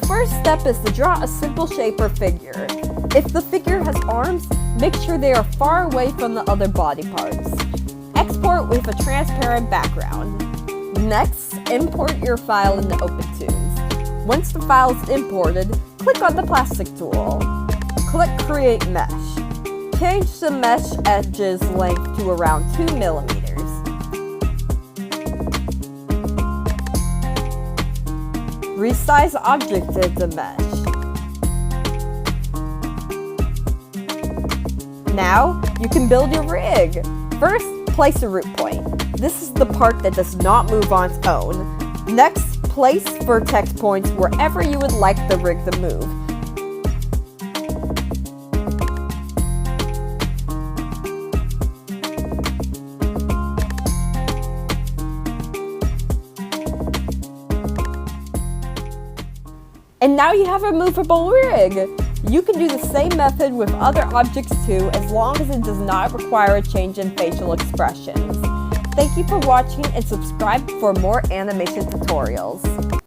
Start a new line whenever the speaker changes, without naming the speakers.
first step is to draw a simple shape or figure. If the figure has arms, make sure they are far away from the other body parts. Export with a transparent background. Next, import your file into Opentoonz. Once the file is imported, click on the plastic tool. Click Create Mesh. Change the mesh edge's length to around 2 millimeters. Resize object to the mesh. Now, you can build your rig. First, place a root point. This is the part that does not move on its own. Next, place vertex points wherever you would like the rig to move. And now you have a movable rig! You can do the same method with other objects too, as long as it does not require a change in facial expressions. Thank you for watching and subscribe for more animation tutorials.